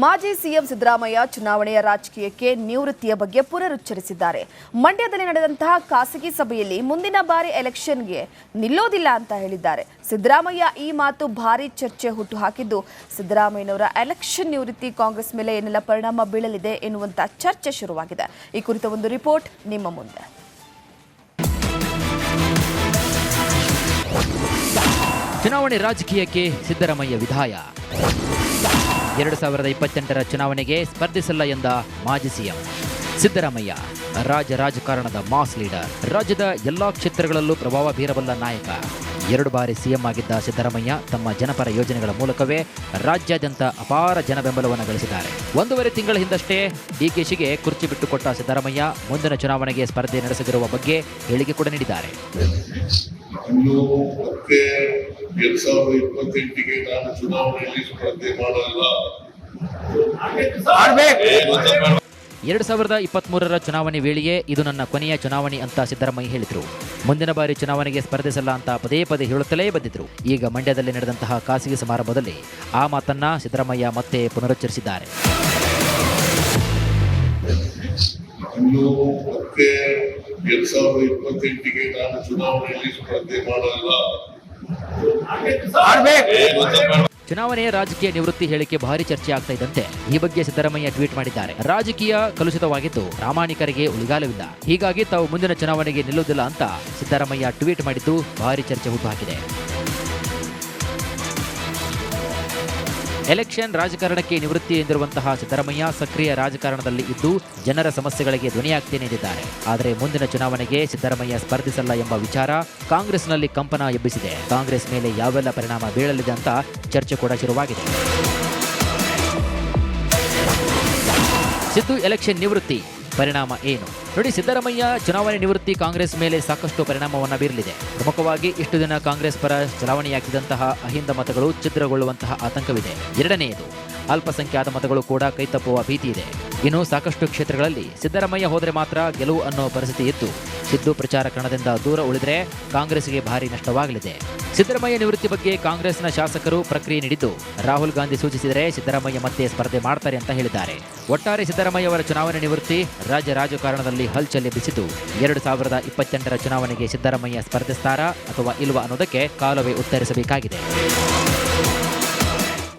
ಮಾಜಿ ಸಿಎಂ ಸಿದ್ದರಾಮಯ್ಯ ಚುನಾವಣೆಯ ರಾಜಕೀಯಕ್ಕೆ ನಿವೃತ್ತಿಯ ಬಗ್ಗೆ ಪುನರುಚ್ಚರಿಸಿದ್ದಾರೆ. ಮಂಡ್ಯದಲ್ಲಿ ನಡೆದಂತಹ ಖಾಸಗಿ ಸಭೆಯಲ್ಲಿ ಮುಂದಿನ ಬಾರಿ ಎಲೆಕ್ಷನ್ಗೆ ನಿಲ್ಲೋದಿಲ್ಲ ಅಂತ ಹೇಳಿದ್ದಾರೆ. ಸಿದ್ದರಾಮಯ್ಯ ಈ ಮಾತು ಭಾರಿ ಚರ್ಚೆ ಹುಟ್ಟುಹಾಕಿದ್ದು, ಸಿದ್ದರಾಮಯ್ಯನವರ ಎಲೆಕ್ಷನ್ ನಿವೃತ್ತಿ ಕಾಂಗ್ರೆಸ್ ಮೇಲೆ ಏನೆಲ್ಲ ಪರಿಣಾಮ ಬೀಳಲಿದೆ ಎನ್ನುವಂತ ಚರ್ಚೆ ಶುರುವಾಗಿದೆ. ಈ ಕುರಿತ ಒಂದು ರಿಪೋರ್ಟ್ ನಿಮ್ಮ ಮುಂದೆ. ಚುನಾವಣೆ ರಾಜಕೀಯಕ್ಕೆ ಸಿದ್ದರಾಮಯ್ಯ ವಿದಾಯ. 2028ರ ಚುನಾವಣೆಗೆ ಸ್ಪರ್ಧಿಸಲ್ಲ ಎಂದ ಮಾಜಿ ಸಿಎಂ ಸಿದ್ದರಾಮಯ್ಯ ರಾಜಕಾರಣದ ಮಾಸ್ ಲೀಡರ್. ರಾಜ್ಯದ ಎಲ್ಲಾ ಕ್ಷೇತ್ರಗಳಲ್ಲೂ ಪ್ರಭಾವ ಬೀರಬಲ್ಲ ನಾಯಕ. 2 ಬಾರಿ ಸಿಎಂ ಆಗಿದ್ದ ಸಿದ್ದರಾಮಯ್ಯ ತಮ್ಮ ಜನಪರ ಯೋಜನೆಗಳ ಮೂಲಕವೇ ರಾಜ್ಯಾದ್ಯಂತ ಅಪಾರ ಜನಬೆಂಬಲವನ್ನು ಗಳಿಸಿದ್ದಾರೆ. 1.5 ತಿಂಗಳ ಹಿಂದಷ್ಟೇ ಡಿಕೆಶಿಗೆ ಕುರ್ಚಿ ಬಿಟ್ಟುಕೊಟ್ಟ ಸಿದ್ದರಾಮಯ್ಯ ಮುಂದಿನ ಚುನಾವಣೆಗೆ ಸ್ಪರ್ಧೆ ನಡೆಸದಿರುವ ಬಗ್ಗೆ ಹೇಳಿಕೆ ಕೂಡ ನೀಡಿದ್ದಾರೆ. ಇನ್ನು ಮತ್ತೆ 2028ಗೆ ನಾನು ಚುನಾವಣೆಯಲ್ಲಿ ಸ್ಪರ್ಧೆ ಮಾಡಲ್ಲ. 2023ರ ಚುನಾವಣೆ ವೇಳೆಯೇ ಇದು ನನ್ನ ಕೊನೆಯ ಚುನಾವಣೆ ಅಂತ ಸಿದ್ದರಾಮಯ್ಯ ಹೇಳಿದರು. ಮುಂದಿನ ಬಾರಿ ಚುನಾವಣೆಗೆ ಸ್ಪರ್ಧಿಸಲ್ಲ ಅಂತ ಪದೇ ಪದೇ ಹೇಳುತ್ತಲೇ ಬಂದಿದ್ರು. ಈಗ ಮಂಡ್ಯದಲ್ಲಿ ನಡೆದಂತಹ ಖಾಸಗಿ ಸಮಾರಂಭದಲ್ಲಿ ಆ ಮಾತನ್ನ ಸಿದ್ದರಾಮಯ್ಯ ಮತ್ತೆ ಪುನರುಚ್ಚರಿಸಿದ್ದಾರೆ. ಇನ್ನು ಮತ್ತೆ 2028ಗೆ ನಾನು ಚುನಾವಣೆಯಲ್ಲಿ ಸ್ಪರ್ಧೆ ಮಾಡಲ್ಲ. ಚುನಾವಣೆಯ ರಾಜಕೀಯ ನಿವೃತ್ತಿ ಹೇಳಿಕೆ ಭಾರಿ ಚರ್ಚೆ ಆಗ್ತಾ ಇದ್ದಂತೆ ಈ ಬಗ್ಗೆ ಸಿದ್ದರಾಮಯ್ಯ ಟ್ವೀಟ್ ಮಾಡಿದ್ದಾರೆ. ರಾಜಕೀಯ ಕಲುಷಿತವಾಗಿದ್ದು ಪ್ರಾಮಾಣಿಕರಿಗೆ ಉಳಿಗಾಲವಿಲ್ಲ, ಹೀಗಾಗಿ ತಾವು ಮುಂದಿನ ಚುನಾವಣೆಗೆ ನಿಲ್ಲುವುದಿಲ್ಲ ಅಂತ ಸಿದ್ದರಾಮಯ್ಯ ಟ್ವೀಟ್ ಮಾಡಿದ್ದು ಭಾರಿ ಚರ್ಚೆ ಹುಟ್ಟುಹಾಕಿದೆ. ಎಲೆಕ್ಷನ್ ರಾಜಕಾರಣಕ್ಕೆ ನಿವೃತ್ತಿ ಎಂದಿರುವಂತಹ ಸಿದ್ದರಾಮಯ್ಯ ಸಕ್ರಿಯ ರಾಜಕಾರಣದಲ್ಲಿ ಇದ್ದು ಜನರ ಸಮಸ್ಯೆಗಳಿಗೆ ಧ್ವನಿಯಾಗ್ತೇನೆ ಎಂದಿದ್ದಾರೆ. ಆದರೆ ಮುಂದಿನ ಚುನಾವಣೆಗೆ ಸಿದ್ದರಾಮಯ್ಯ ಸ್ಪರ್ಧಿಸಲ್ಲ ಎಂಬ ವಿಚಾರ ಕಾಂಗ್ರೆಸ್ನಲ್ಲಿ ಕಂಪನ ಎಬ್ಬಿಸಿದೆ. ಕಾಂಗ್ರೆಸ್ ಮೇಲೆ ಯಾವೆಲ್ಲ ಪರಿಣಾಮ ಬೀಳಲಿದೆ ಅಂತ ಚರ್ಚೆ ಕೂಡ ಶುರುವಾಗಿದೆ. ಸಿದ್ದು ಎಲೆಕ್ಷನ್ ನಿವೃತ್ತಿ ಪರಿಣಾಮ ಏನು ನೋಡಿ. ಸಿದ್ದರಾಮಯ್ಯ ಚುನಾವಣೆ ನಿವೃತ್ತಿ ಕಾಂಗ್ರೆಸ್ ಮೇಲೆ ಸಾಕಷ್ಟು ಪರಿಣಾಮವನ್ನು ಬೀರಲಿದೆ. ಪ್ರಮುಖವಾಗಿ ಇಷ್ಟು ದಿನ ಕಾಂಗ್ರೆಸ್ ಪರ ಚಲಾವಣೆಯಾಗಿದ್ದಂತಹ ಅಹಿಂದ ಮತಗಳು ಛಿದ್ರಗೊಳ್ಳುವಂತಹ ಆತಂಕವಿದೆ. ಎರಡನೆಯದು, ಅಲ್ಪಸಂಖ್ಯಾತ ಮತಗಳು ಕೂಡ ಕೈತಪ್ಪುವ ಭೀತಿ ಇದೆ. ಇನ್ನು ಸಾಕಷ್ಟು ಕ್ಷೇತ್ರಗಳಲ್ಲಿ ಸಿದ್ದರಾಮಯ್ಯ ಹೋದರೆ ಮಾತ್ರ ಗೆಲುವು ಅನ್ನೋ ಪರಿಸ್ಥಿತಿ ಇದ್ದು ಸಿದ್ದು ಪ್ರಚಾರ ಕಣದಿಂದ ದೂರ ಉಳಿದರೆ ಕಾಂಗ್ರೆಸ್ಗೆ ಭಾರಿ ನಷ್ಟವಾಗಲಿದೆ. ಸಿದ್ದರಾಮಯ್ಯ ನಿವೃತ್ತಿ ಬಗ್ಗೆ ಕಾಂಗ್ರೆಸ್ನ ಶಾಸಕರು ಪ್ರಕ್ರಿಯೆ ನೀಡಿದ್ದು, ರಾಹುಲ್ ಗಾಂಧಿ ಸೂಚಿಸಿದರೆ ಸಿದ್ದರಾಮಯ್ಯ ಮತ್ತೆ ಸ್ಪರ್ಧೆ ಮಾಡ್ತಾರೆ ಅಂತ ಹೇಳಿದ್ದಾರೆ. ಒಟ್ಟಾರೆ ಸಿದ್ದರಾಮಯ್ಯ ಅವರ ಚುನಾವಣೆ ನಿವೃತ್ತಿ ರಾಜ್ಯ ರಾಜಕಾರಣದಲ್ಲಿ ಹಲ್ಚಲ್ ಎಬ್ಬಿಸಿದ್ದು, 2028ರ ಚುನಾವಣೆಗೆ ಸಿದ್ದರಾಮಯ್ಯ ಸ್ಪರ್ಧಿಸ್ತಾರಾ ಅಥವಾ ಇಲ್ವಾ ಅನ್ನೋದಕ್ಕೆ ಕಾಲವೇ ಉತ್ತರಿಸಬೇಕಾಗಿದೆ.